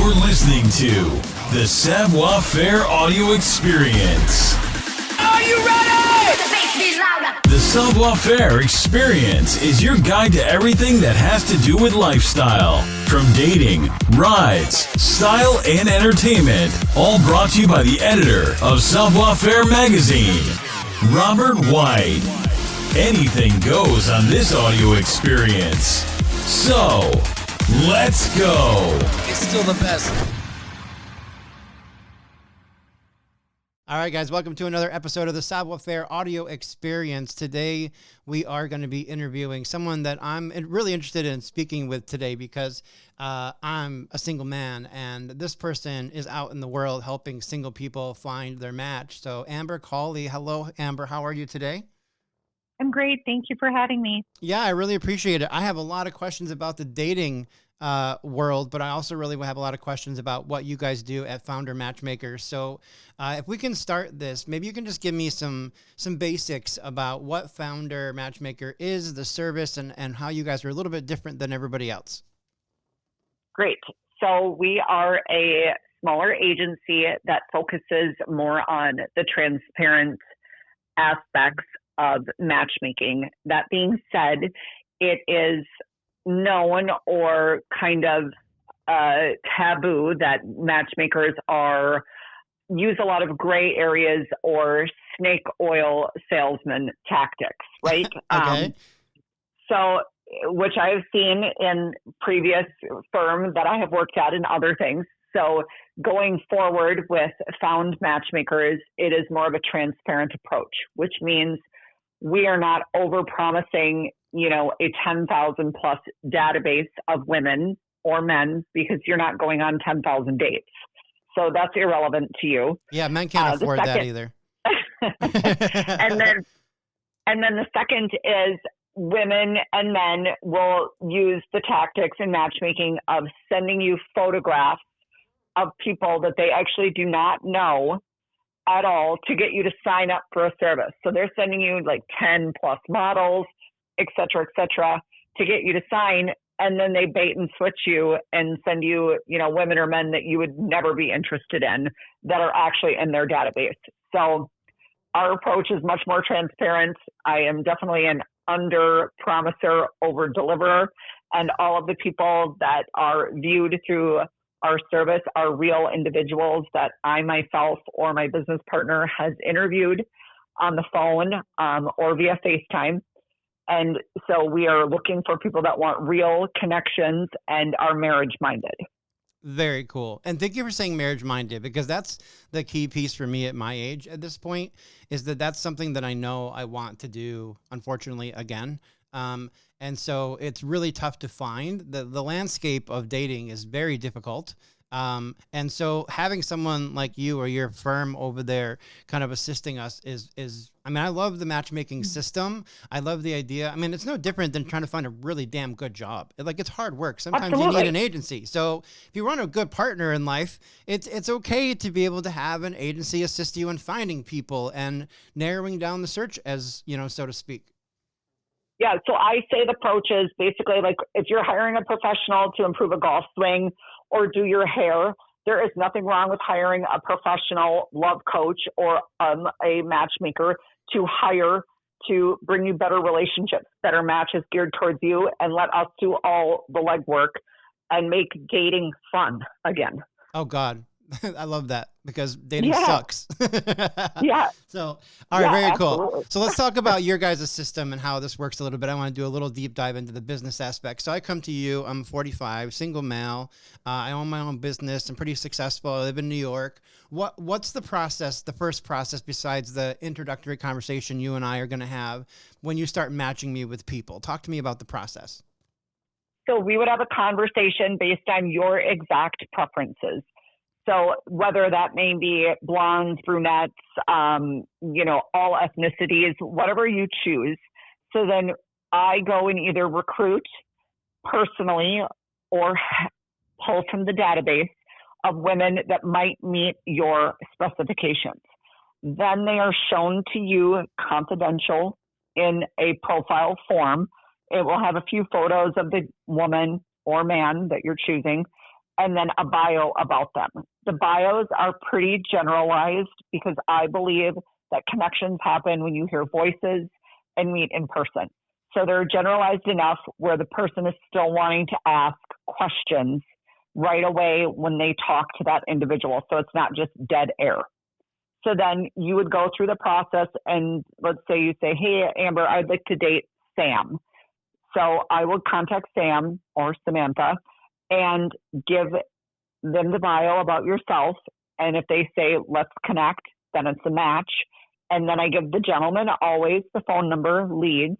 You're listening to the Savoir Faire audio experience. Are you ready? The Savoir Faire experience is your guide to everything that has to do with lifestyle. From dating, rides, style, and entertainment. All brought to you by the editor of Savoir Faire magazine, Robert White. Anything goes on this audio experience. So, let's go. It's still the best. All right, guys, welcome to another episode of the Savoir Faire audio experience. Today, we are going to be interviewing someone that I'm really interested in speaking with today because I'm a single man, and this person is out in the world helping single people find their match. So, Amber Cawley, hello, Amber. How are you today? I'm great. Thank you for having me. Yeah, I really appreciate it. I have a lot of questions about the dating world, but I also really have a lot of questions about what you guys do at Found Matchmakers. So if we can start this, maybe you can just give me some basics about what Found Matchmaker is, the service, and how you guys are a little bit different than everybody else. Great. So we are a smaller agency that focuses more on the transparent aspects of matchmaking. That being said, it is known or kind of taboo that matchmakers use a lot of gray areas or snake oil salesman tactics, right? Okay. So, which I've seen in previous firms that I have worked at and other things. So going forward with Found Matchmakers, it is more of a transparent approach, which means we are not over-promising, a 10,000 plus database of women or men, because you're not going on 10,000 dates. So that's irrelevant to you. Yeah, men can't afford that either. and then the second is women and men will use the tactics in matchmaking of sending you photographs of people that they actually do not know at all to get you to sign up for a service. So they're sending you like 10 plus models, et cetera, to get you to sign. And then they bait and switch you and send you, women or men that you would never be interested in that are actually in their database. So our approach is much more transparent. I am definitely an under promiser, over deliverer. And all of the people that are viewed through our service are real individuals that I myself or my business partner has interviewed on the phone or via FaceTime. And so we are looking for people that want real connections and are marriage-minded. Very cool. And thank you for saying marriage-minded, because that's the key piece for me at my age at this point, is that's something that I know I want to do, unfortunately, again. And so it's really tough to find. The landscape of dating is very difficult. And so having someone like you or your firm over there kind of assisting us is I love the matchmaking system. I love the idea. It's no different than trying to find a really damn good job. It's hard work. Sometimes Absolutely. You need an agency. So if you want a good partner in life, it's okay to be able to have an agency assist you in finding people and narrowing down the search, as so to speak. Yeah, so I say the approach is basically like if you're hiring a professional to improve a golf swing or do your hair, there is nothing wrong with hiring a professional love coach or a matchmaker to hire to bring you better relationships, better matches geared towards you, and let us do all the legwork and make dating fun again. Oh, God. I love that, because dating sucks. Yeah. So, all right, very absolutely. cool. So let's talk about your guys' system and how this works a little bit. I want to do a little deep dive into the business aspect. So I come to you, I'm 45, single male. I own my own business. I'm pretty successful. I live in New York. What's the process, the first process, besides the introductory conversation you and I are going to have when you start matching me with people? Talk to me about the process. So we would have a conversation based on your exact preferences. So whether that may be blondes, brunettes, all ethnicities, whatever you choose. So then I go and either recruit personally or pull from the database of women that might meet your specifications. Then they are shown to you confidential in a profile form. It will have a few photos of the woman or man that you're choosing. and then a bio about them. The bios are pretty generalized because I believe that connections happen when you hear voices and meet in person. So they're generalized enough where the person is still wanting to ask questions right away when they talk to that individual. So it's not just dead air. So then you would go through the process and let's say you say, hey, Amber, I'd like to date Sam. So I would contact Sam or Samantha and give them the bio about yourself. And if they say, let's connect, then it's a match. And then I give the gentleman always the phone number leads,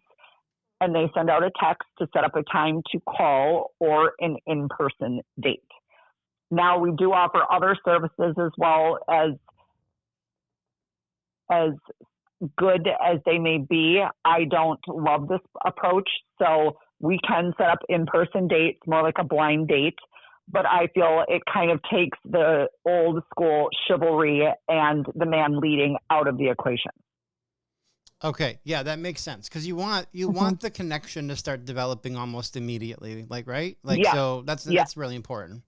and they send out a text to set up a time to call or an in-person date. Now we do offer other services as well as good as they may be. I don't love this approach. So we can set up in-person dates, more like a blind date, but I feel it kind of takes the old school chivalry and the man leading out of the equation. Okay, yeah, that makes sense because you want the connection to start developing almost immediately, like right, like yeah. so that's really important.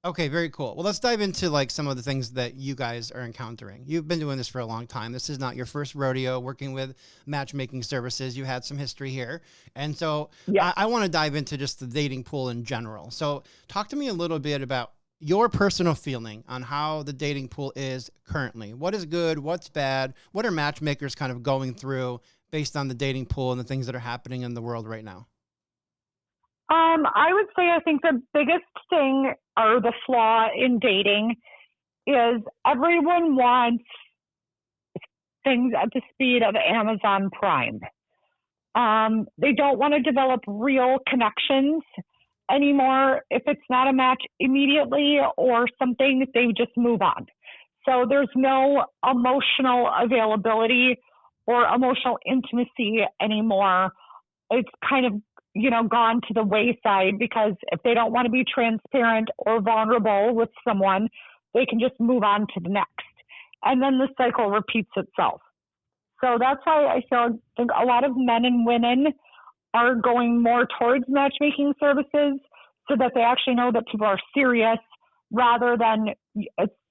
Okay, very cool. Well, let's dive into like some of the things that you guys are encountering. You've been doing this for a long time. This is not your first rodeo working with matchmaking services. You had some history here. And so I want to dive into just the dating pool in general. So talk to me a little bit about your personal feeling on how the dating pool is currently. What is good? What's bad? What are matchmakers kind of going through based on the dating pool and the things that are happening in the world right now? I would say I think the biggest thing or the flaw in dating is everyone wants things at the speed of Amazon Prime. They don't want to develop real connections anymore. If it's not a match immediately or something, they just move on. So there's no emotional availability or emotional intimacy anymore. It's kind of gone to the wayside because if they don't want to be transparent or vulnerable with someone, they can just move on to the next. And then the cycle repeats itself. So that's why I think a lot of men and women are going more towards matchmaking services so that they actually know that people are serious rather than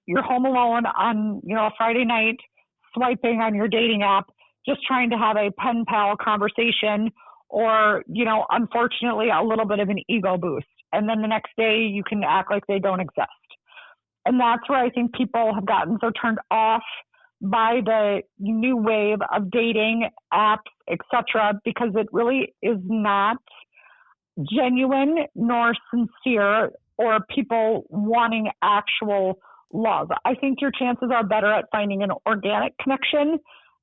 you're home alone on, a Friday night swiping on your dating app, just trying to have a pen pal conversation or, unfortunately, a little bit of an ego boost. And then the next day you can act like they don't exist. And that's where I think people have gotten so turned off by the new wave of dating apps, etc., because it really is not genuine nor sincere or people wanting actual love. I think your chances are better at finding an organic connection,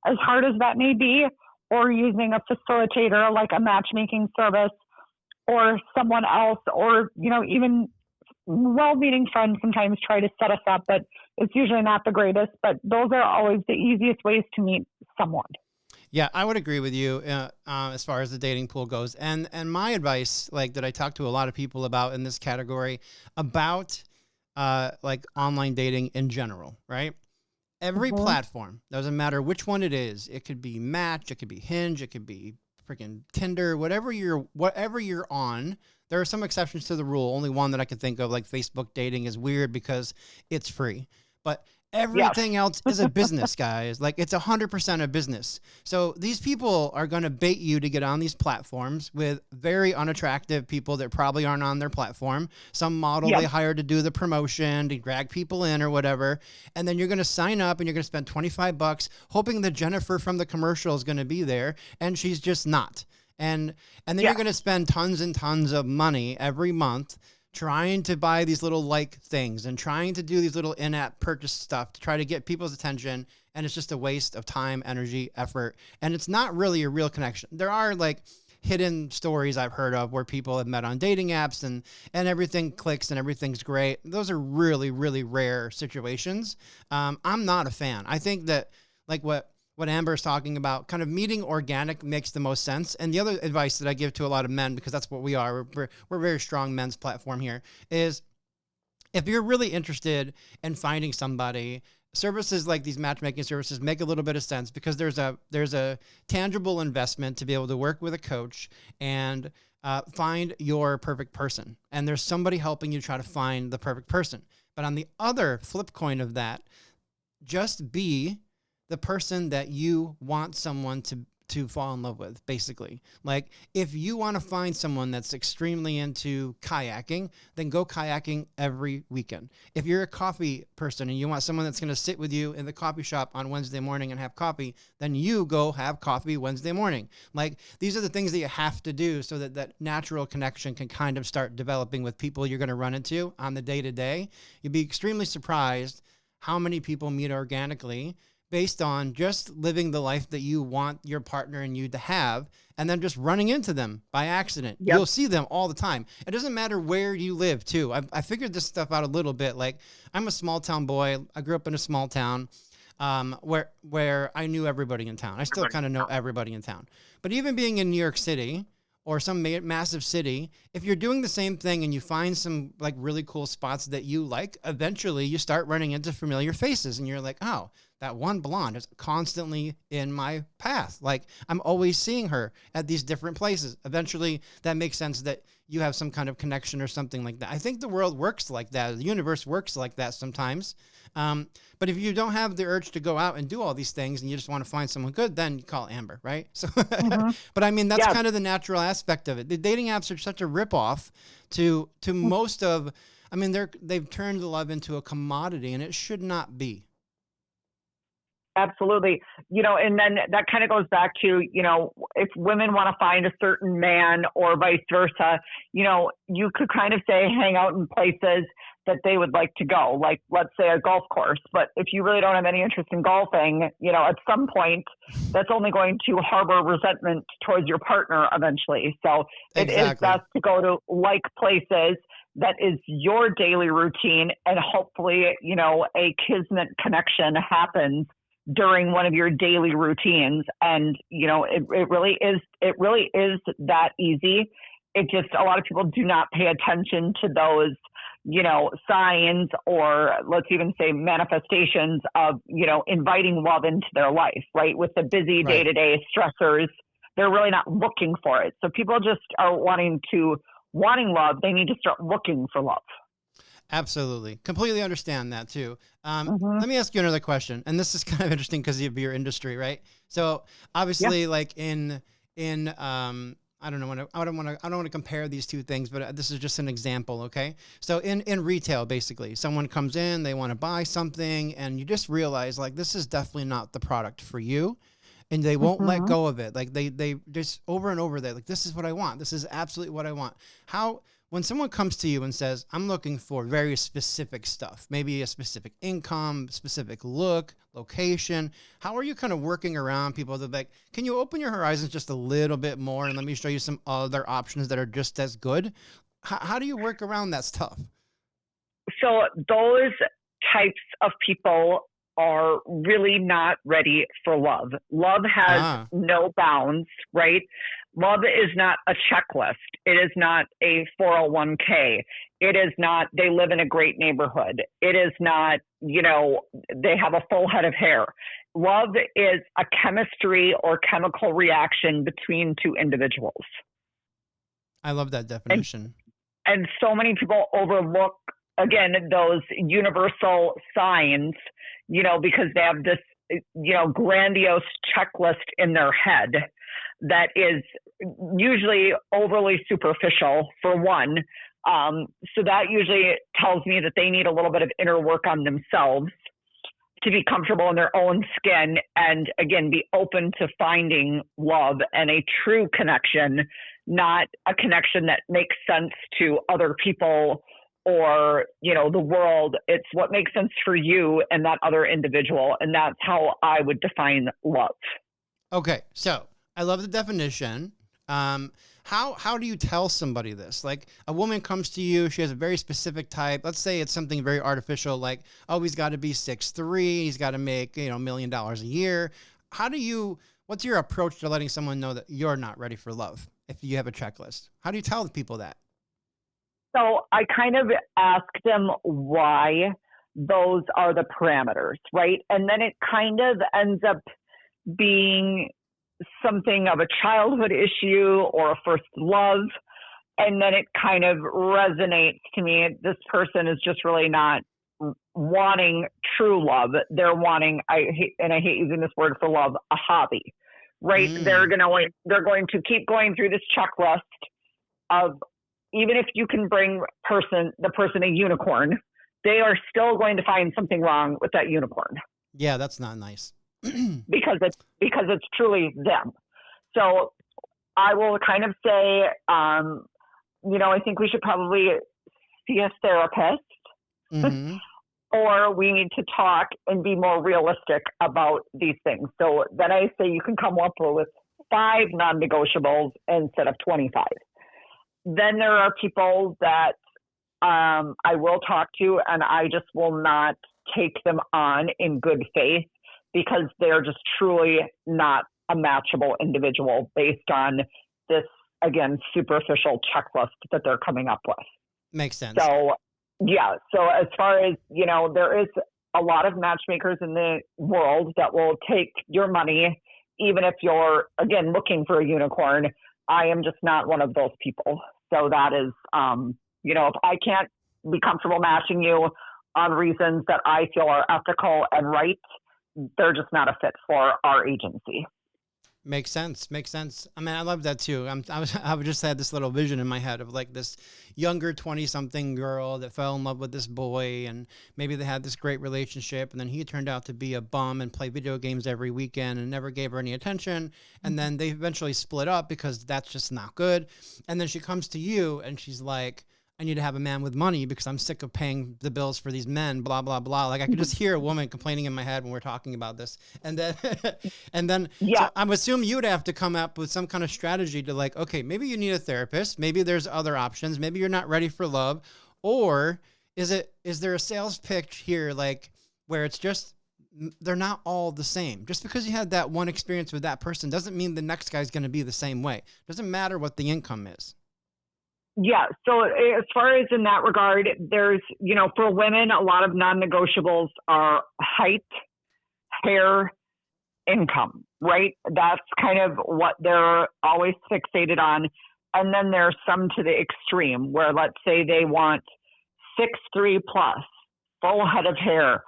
as hard as that may be, or using a facilitator like a matchmaking service or someone else, or, even well-meaning friends sometimes try to set us up, but it's usually not the greatest. But those are always the easiest ways to meet someone. Yeah, I would agree with you as far as the dating pool goes. And my advice, like that I talk to a lot of people about in this category, about like online dating in general, right? Every platform, doesn't matter which one it is. It could be Match, it could be Hinge, it could be freaking Tinder, whatever you're on. There are some exceptions to the rule. Only one that I can think of, like Facebook dating, is weird because it's free. But everything else is a business, guys. Like it's 100% a business. So these people are going to bait you to get on these platforms with very unattractive people that probably aren't on their platform. Some model they hired to do the promotion, to drag people in or whatever. And then you're going to sign up and you're going to spend $25 hoping that Jennifer from the commercial is going to be there. And she's just not. And then you're going to spend tons and tons of money every month trying to buy these little like things and trying to do these little in-app purchase stuff to try to get people's attention. And it's just a waste of time, energy, effort. And it's not really a real connection. There are like hidden stories I've heard of where people have met on dating apps and everything clicks and everything's great. Those are really, really rare situations. I'm not a fan. I think that like what Amber's talking about, kind of meeting organic makes the most sense. And the other advice that I give to a lot of men, because that's what we are, we're a very strong men's platform here, is if you're really interested in finding somebody, services like these matchmaking services make a little bit of sense because there's a tangible investment to be able to work with a coach and find your perfect person. And there's somebody helping you try to find the perfect person. But on the other flip coin of that, just be the person that you want someone to fall in love with, basically. Like, if you want to find someone that's extremely into kayaking, then go kayaking every weekend. If you're a coffee person and you want someone that's going to sit with you in the coffee shop on Wednesday morning and have coffee, then you go have coffee Wednesday morning. Like, these are the things that you have to do so that that natural connection can kind of start developing with people you're going to run into on the day-to-day. You'd be extremely surprised how many people meet organically based on just living the life that you want your partner and you to have, and then just running into them by accident. Yep. You'll see them all the time. It doesn't matter where you live, too. I figured this stuff out a little bit. Like, I'm a small town boy. I grew up in a small town where I knew everybody in town. I still kind of know everybody in town. But even being in New York City or some massive city, if you're doing the same thing and you find some like really cool spots that you like, eventually you start running into familiar faces and you're like, oh, that one blonde is constantly in my path. Like, I'm always seeing her at these different places. Eventually that makes sense that you have some kind of connection or something like that. I think the world works like that. The universe works like that sometimes. But if you don't have the urge to go out and do all these things and you just want to find someone good, then you call Amber, right? So, but I mean, that's kind of the natural aspect of it. The dating apps are such a ripoff to most of, I mean, they've turned the love into a commodity, and it should not be. Absolutely. And then that kind of goes back to, if women want to find a certain man or vice versa, you could kind of say hang out in places that they would like to go, like, let's say a golf course. But if you really don't have any interest in golfing, at some point that's only going to harbor resentment towards your partner eventually. So it is best to go to like places that is your daily routine, and hopefully, a kismet connection happens during one of your daily routines. And, it really is that easy. It just, a lot of people do not pay attention to those, signs, or let's even say manifestations of, inviting love into their life, right? With the busy day-to-day stressors, they're really not looking for it. So people just are wanting love. They need to start looking for love. Absolutely. Completely understand that too. Let me ask you another question. And this is kind of interesting because of your industry, right? So obviously like in I don't want to compare these two things, but this is just an example. Okay. So in retail, basically someone comes in, they want to buy something, and you just realize like, this is definitely not the product for you. And they won't let go of it. Like they just over and over, they're like, this is what I want. This is absolutely what I want. When someone comes to you and says, I'm looking for very specific stuff, maybe a specific income, specific look, location, how are you kind of working around people that like, can you open your horizons just a little bit more and let me show you some other options that are just as good? How do you work around that stuff? So those types of people are really not ready for love. Love has no bounds, right? Love is not a checklist. It is not a 401k. It is not, they live in a great neighborhood. It is not, they have a full head of hair. Love is a chemistry or chemical reaction between two individuals. I love that definition. And so many people overlook, again, those universal signs, because they have this, grandiose checklist in their head that is usually overly superficial, for one. So that usually tells me that they need a little bit of inner work on themselves to be comfortable in their own skin, and again, be open to finding love and a true connection, not a connection that makes sense to other people or, the world. It's what makes sense for you and that other individual. And that's how I would define love. Okay. So I love the definition. How do you tell somebody this? Like, a woman comes to you, she has a very specific type. Let's say it's something very artificial, like, oh, he's got to be 6'3", he's got to make, $1 million a year. What's your approach to letting someone know that you're not ready for love if you have a checklist? How do you tell the people that? So I kind of ask them why those are the parameters, right? And then it kind of ends up being something of a childhood issue or a first love. and then it kind of resonates to me. This person is just really not wanting true love. They're wanting, I hate using this word for love, a hobby, right? They're going to keep going through this checklist of, even if you can bring the person a unicorn, they are still going to find something wrong with that unicorn. Yeah, that's not nice. because it's truly them. So I will kind of say, I think we should probably see a therapist, or we need to talk and be more realistic about these things. So then I say you can come up with 5 non-negotiables instead of 25. Then there are people that I will talk to, and I just will not take them on in good faith because they're just truly not a matchable individual based on this, again, superficial checklist that they're coming up with. Makes sense. So, yeah. So as far as, there is a lot of matchmakers in the world that will take your money, even if you're, again, looking for a unicorn. I am just not one of those people. So that is, if I can't be comfortable matching you on reasons that I feel are ethical and right, they're just not a fit for our agency. Makes sense. I mean, I love that too. I just had this little vision in my head of like this younger 20-something girl that fell in love with this boy, and maybe they had this great relationship, and then he turned out to be a bum and play video games every weekend and never gave her any attention. And then they eventually split up because that's just not good. And then she comes to you and she's like, I need to have a man with money because I'm sick of paying the bills for these men, blah, blah, blah. Like I could just hear a woman complaining in my head when we're talking about this. And then, yeah. So I'm assuming you'd have to come up with some kind of strategy to like, okay, maybe you need a therapist. Maybe there's other options. Maybe you're not ready for love. Or is there a sales pitch here, like where it's just, they're not all the same. Just because you had that one experience with that person doesn't mean the next guy's going to be the same way. Doesn't matter what the income is. Yeah. So as far as in that regard, there's, for women, a lot of non-negotiables are height, hair, income, right? That's kind of what they're always fixated on. And then there's some to the extreme where, let's say they want 6'3" plus, full head of hair,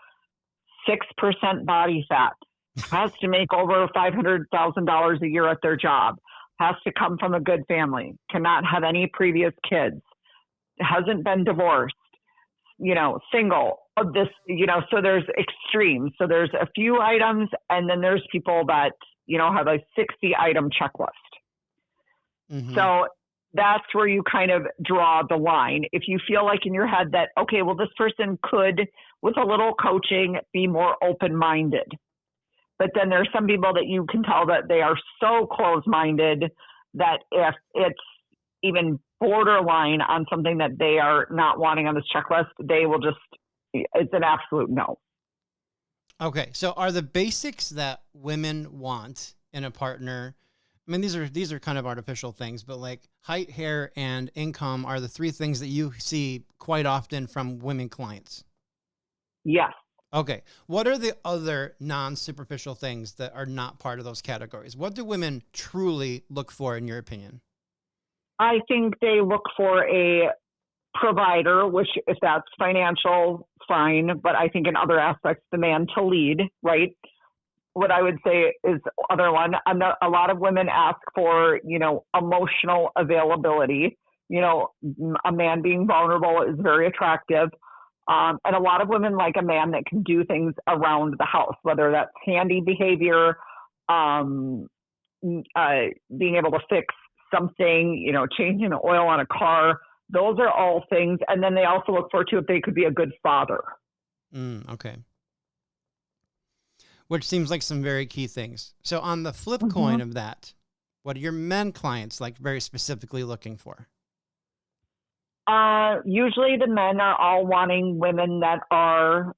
6% body fat, has to make over $500,000 a year at their job, has to come from a good family, cannot have any previous kids, hasn't been divorced, single, of this, so there's extremes. So there's a few items, and then there's people that, have a 60-item checklist. So that's where you kind of draw the line. If you feel like in your head that, okay, well, this person could, with a little coaching, be more open-minded. But then there's some people that you can tell that they are so close-minded that if it's even borderline on something that they are not wanting on this checklist, they will just, it's an absolute no. Okay. So are the basics that women want in a partner, I mean, these are kind of artificial things, but like height, hair, and income are the 3 things that you see quite often from women clients? Yes. Okay. What are the other non-superficial things that are not part of those categories? What do women truly look for, in your opinion? I think they look for a provider, which if that's financial, fine. But I think in other aspects, the man to lead, right? What I would say is other one, a lot of women ask for, emotional availability. A man being vulnerable is very attractive. And a lot of women like a man that can do things around the house, whether that's handy behavior, being able to fix something, changing the oil on a car. Those are all things. And then they also look for, too, if they could be a good father. Okay. Which seems like some very key things. So on the flip coin of that, what are your men clients like very specifically looking for? Usually the men are all wanting women that are,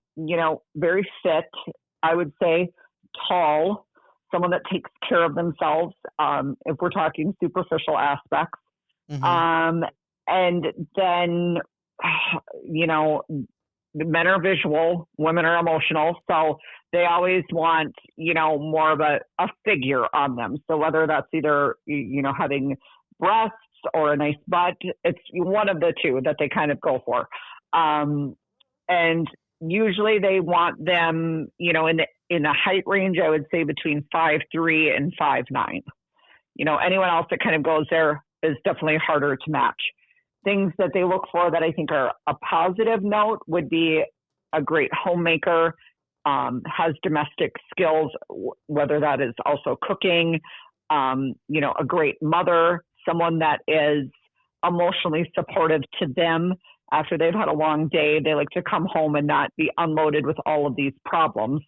very fit, I would say, tall, someone that takes care of themselves, if we're talking superficial aspects. And then, the men are visual, women are emotional. So they always want, more of a figure on them. So whether that's either, having breasts or a nice butt. It's one of the two that they kind of go for. And usually they want them, in the height range, I would say between 5'3" and 5'9". Anyone else that kind of goes there is definitely harder to match. Things that they look for that I think are a positive note would be a great homemaker, has domestic skills, whether that is also cooking, a great mother, someone that is emotionally supportive to them after they've had a long day. They like to come home and not be unloaded with all of these problems.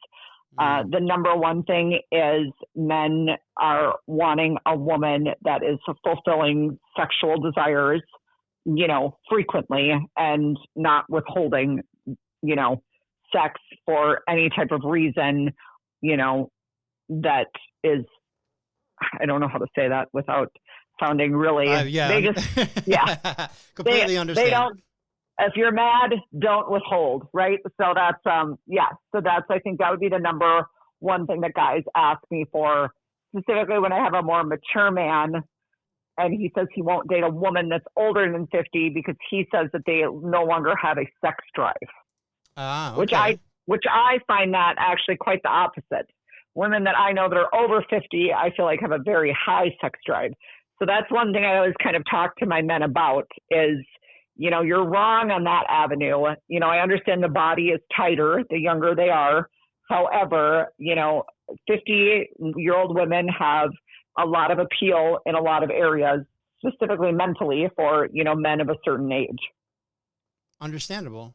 The number one thing is men are wanting a woman that is fulfilling sexual desires, frequently, and not withholding, sex for any type of reason, that is, I don't know how to say that without sounding really, they just, completely understand. If you're mad, don't withhold, right? So that's, I think that would be the number one thing that guys ask me for, specifically when I have a more mature man and he says he won't date a woman that's older than 50 because he says that they no longer have a sex drive. Okay. Which I find that actually quite the opposite. Women that I know that are over 50, I feel like have a very high sex drive. So that's one thing I always kind of talk to my men about is, you're wrong on that avenue. I understand the body is tighter the younger they are. However, 50-year-old women have a lot of appeal in a lot of areas, specifically mentally for, men of a certain age. Understandable.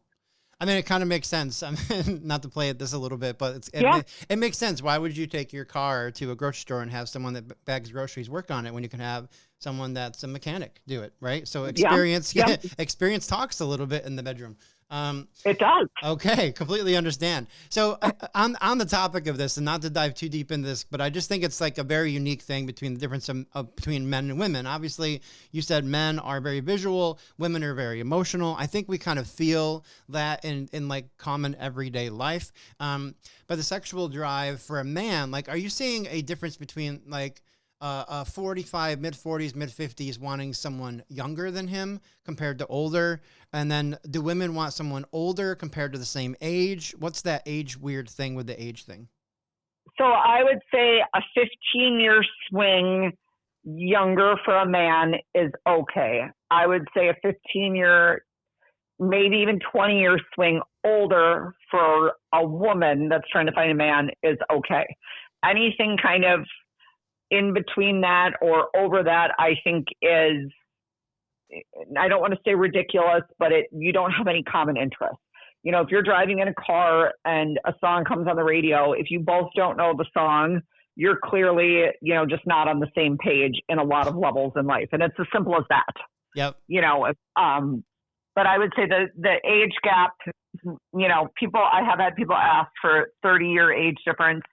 I mean, it kind of makes sense. I mean, not to play at this a little bit, but it makes sense. Why would you take your car to a grocery store and have someone that bags groceries work on it when you can have someone that's a mechanic do it, right? So experience talks a little bit in the bedroom. It does. Okay, completely understand. So on the topic of this, and not to dive too deep into this, but I just think it's like a very unique thing between the difference between men and women. Obviously, you said men are very visual, women are very emotional. I think we kind of feel that in like common everyday life. But the sexual drive for a man, like, are you seeing a difference between like 45, mid-40s, mid-50s wanting someone younger than him compared to older? And then do women want someone older compared to the same age? What's that age weird thing with the age thing? So I would say a 15-year swing younger for a man is okay. I would say a 15-year, maybe even 20-year swing older for a woman that's trying to find a man is okay. Anything kind of in between that or over that, I think is, I don't want to say ridiculous, but you don't have any common interest. If you're driving in a car and a song comes on the radio, if you both don't know the song, you're clearly, just not on the same page in a lot of levels in life. And it's as simple as that. Yep. But I would say the age gap, I have had people ask for 30-year age difference,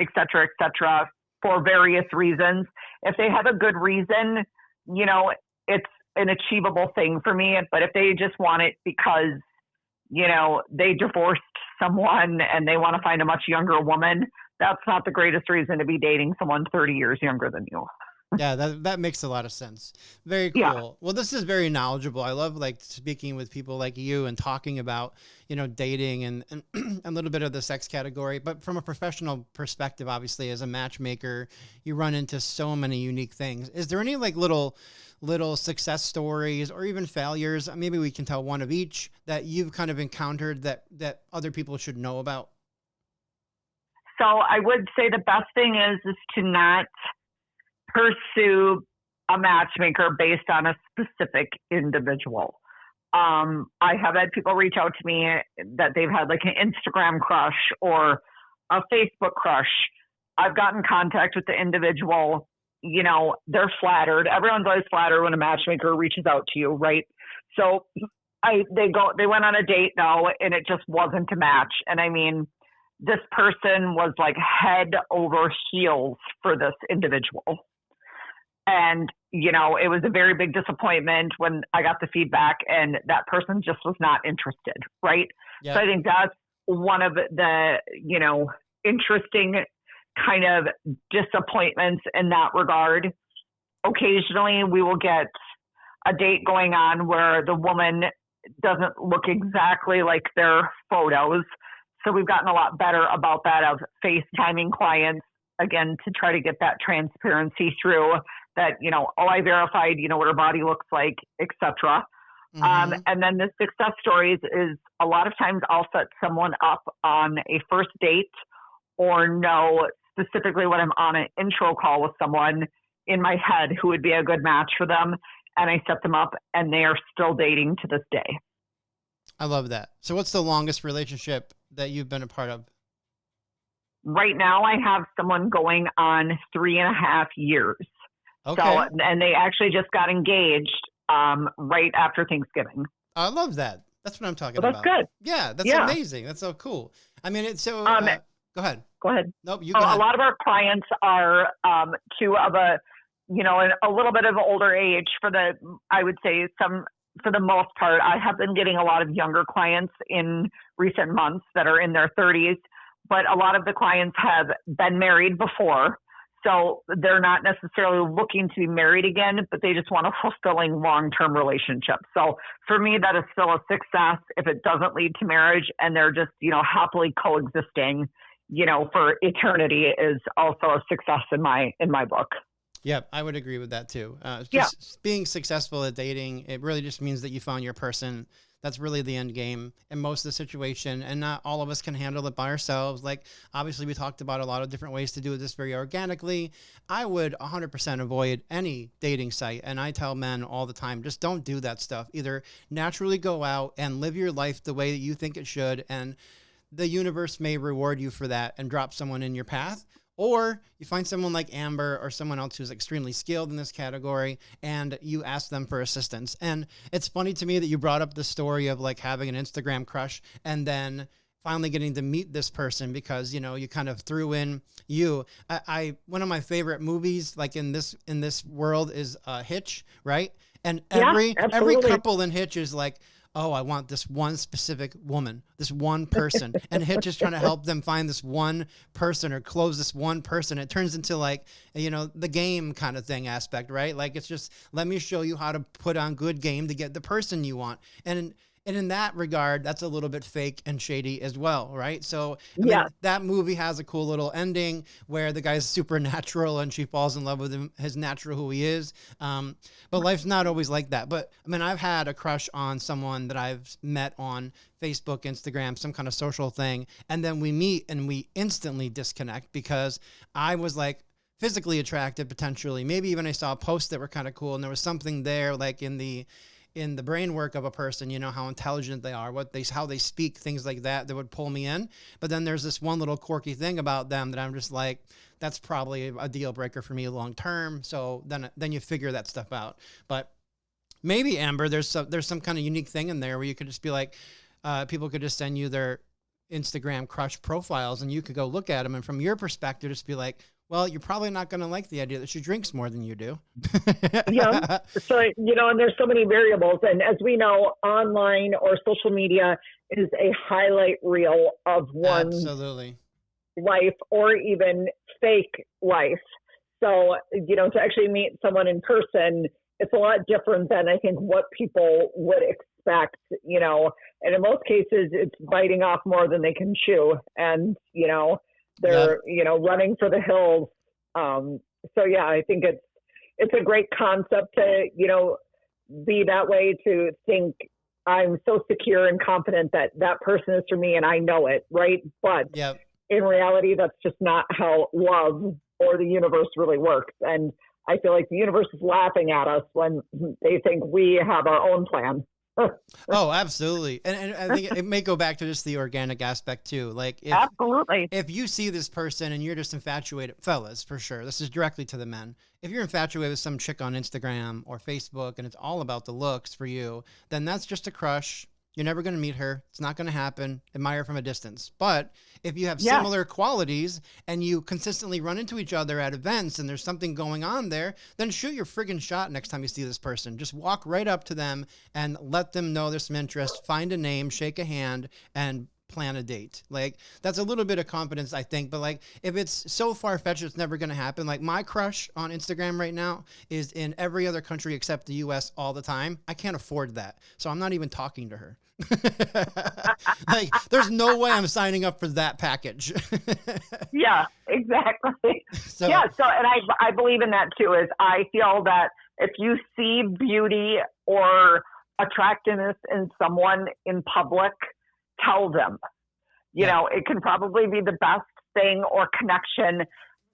et cetera, for various reasons. If they have a good reason, it's an achievable thing for me. But if they just want it because, they divorced someone and they want to find a much younger woman, that's not the greatest reason to be dating someone 30 years younger than you. Yeah, that makes a lot of sense. Very cool. Yeah. Well, this is very knowledgeable. I love like speaking with people like you and talking about, dating and a little bit of the sex category. But from a professional perspective, obviously, as a matchmaker, you run into so many unique things. Is there any like little success stories or even failures? Maybe we can tell one of each that you've kind of encountered that other people should know about. So I would say the best thing is to not pursue a matchmaker based on a specific individual. I have had people reach out to me that they've had like an Instagram crush or a Facebook crush. I've gotten contact with the individual, they're flattered. Everyone's always flattered when a matchmaker reaches out to you, right? So they went on a date now and it just wasn't a match. And I mean, this person was like head over heels for this individual. And, it was a very big disappointment when I got the feedback and that person just was not interested. Right. Yeah. So I think that's one of the, interesting kind of disappointments in that regard. Occasionally we will get a date going on where the woman doesn't look exactly like their photos. So we've gotten a lot better about that, of FaceTiming clients, again, to try to get that transparency through that, I verified, what her body looks like, etc. And then the success stories is a lot of times I'll set someone up on a first date or know specifically when I'm on an intro call with someone in my head who would be a good match for them. And I set them up and they are still dating to this day. I love that. So what's the longest relationship that you've been a part of? Right now I have someone going on 3.5 years. Okay. So, and they actually just got engaged right after Thanksgiving. I love that. That's what I'm talking Well, that's about. good. Yeah, that's amazing. That's so cool. I mean, it's so. Go ahead. Go ahead. Nope, you go ahead. A lot of our clients are two of a little bit of older age for the most part. I have been getting a lot of younger clients in recent months that are in their 30s, but a lot of the clients have been married before. So they're not necessarily looking to be married again, but they just want a fulfilling long-term relationship. So for me, that is still a success if it doesn't lead to marriage and they're just, happily coexisting, for eternity, is also a success in my book. Yep, I would agree with that too. Being successful at dating, it really just means that you found your person. That's really the end game in most of the situation. And not all of us can handle it by ourselves. Like, obviously, we talked about a lot of different ways to do this very organically. I would 100% avoid any dating site. And I tell men all the time, just don't do that stuff. Either naturally go out and live your life the way that you think it should. And the universe may reward you for that and drop someone in your path. Or you find someone like Amber or someone else who's extremely skilled in this category and you ask them for assistance. And it's funny to me that you brought up the story of like having an Instagram crush and then finally getting to meet this person because, you kind of threw in you. One of my favorite movies, like in this world, is Hitch, right? And every couple in Hitch is like, oh, I want this one specific woman, this one person. And Hitch is trying to help them find this one person or close this one person. It turns into like, the game kind of thing aspect, right? Like, it's just, let me show you how to put on good game to get the person you want. And in that regard, that's a little bit fake and shady as well, right? So I mean, that movie has a cool little ending where the guy's supernatural and she falls in love with him, his natural who he is. But life's not always like that. But I mean, I've had a crush on someone that I've met on Facebook, Instagram, some kind of social thing. And then we meet and we instantly disconnect because I was like physically attracted potentially. Maybe even I saw posts that were kind of cool and there was something there like in the brain work of a person, how intelligent they are, how they speak, things like that would pull me in. But then there's this one little quirky thing about them that I'm just like, that's probably a deal breaker for me long term. So then you figure that stuff out. But maybe, Amber, there's some kind of unique thing in there where you could just be like, people could just send you their Instagram crush profiles and you could go look at them. And from your perspective, just be like, well, you're probably not going to like the idea that she drinks more than you do. Yeah. So, and there's so many variables. And as we know, online or social media is a highlight reel of one's Absolutely. life or even fake life. So, to actually meet someone in person, it's a lot different than I think what people would expect, and in most cases it's biting off more than they can chew. And, they're, running for the hills. So yeah, I think it's a great concept to, be that way, to think I'm so secure and confident that that person is for me and I know it. Right. But in reality, that's just not how love or the universe really works. And I feel like the universe is laughing at us when they think we have our own plan. Oh, absolutely. And I think it may go back to just the organic aspect too. Like absolutely. If you see this person and you're just infatuated, fellas, for sure, this is directly to the men. If you're infatuated with some chick on Instagram or Facebook and it's all about the looks for you, then that's just a crush. You're never going to meet her. It's not going to happen. Admire from a distance. But if you have similar qualities and you consistently run into each other at events and there's something going on there, then shoot your friggin' shot next time you see this person. Just walk right up to them and let them know there's some interest. Find a name, shake a hand, and plan a date. Like that's a little bit of confidence, I think. But like if it's so far fetched, it's never going to happen. Like my crush on Instagram right now is in every other country except the US all the time. I can't afford that. So I'm not even talking to her. Like there's no way I'm signing up for that package. Yeah, exactly. So, yeah. So, and I believe in that too, is I feel that if you see beauty or attractiveness in someone in public, tell them, you know, it can probably be the best thing or connection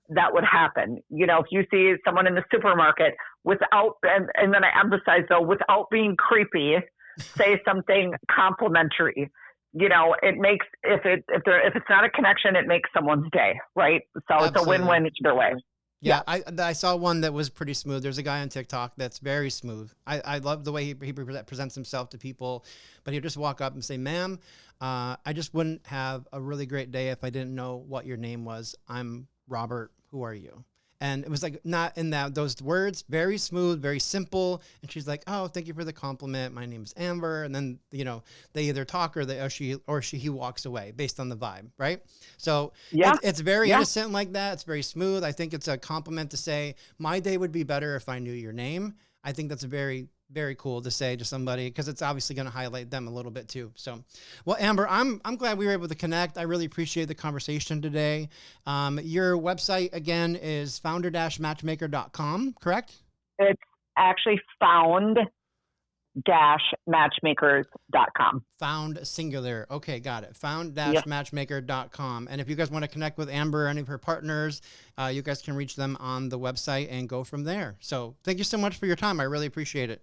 that would happen. You know, if you see someone in the supermarket without, and then I emphasize though, without being creepy, say something complimentary. You know, it makes, if it's not a connection, it makes someone's day, right? So Absolutely. It's a win-win either way. Yeah, I saw one that was pretty smooth. There's a guy on TikTok that's very smooth. I love the way he presents himself to people, but he'll just walk up and say, "Ma'am, I just wouldn't have a really great day if I didn't know what your name was. I'm Robert. Who are you?" And it was like not in those words, very smooth, very simple. And she's like, "Oh, thank you for the compliment. My name is Amber." And then, you know, they either talk or he walks away based on the vibe. Right. So it's very innocent like that. It's very smooth. I think it's a compliment to say my day would be better if I knew your name. I think that's very, very cool to say to somebody because it's obviously going to highlight them a little bit too. So, well, Amber, I'm glad we were able to connect. I really appreciate the conversation today. Your website again is founder-matchmaker.com, correct? It's actually found-matchmakers.com. Found singular. Okay, got it. Found-matchmaker.com. And if you guys want to connect with Amber or any of her partners, you guys can reach them on the website and go from there. So thank you so much for your time. I really appreciate it.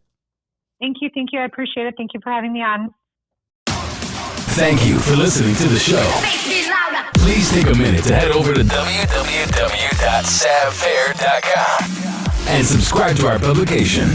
Thank you. I appreciate it. Thank you for having me on. Thank you for listening to the show. Please take a minute to head over to www.savfair.com and subscribe to our publication.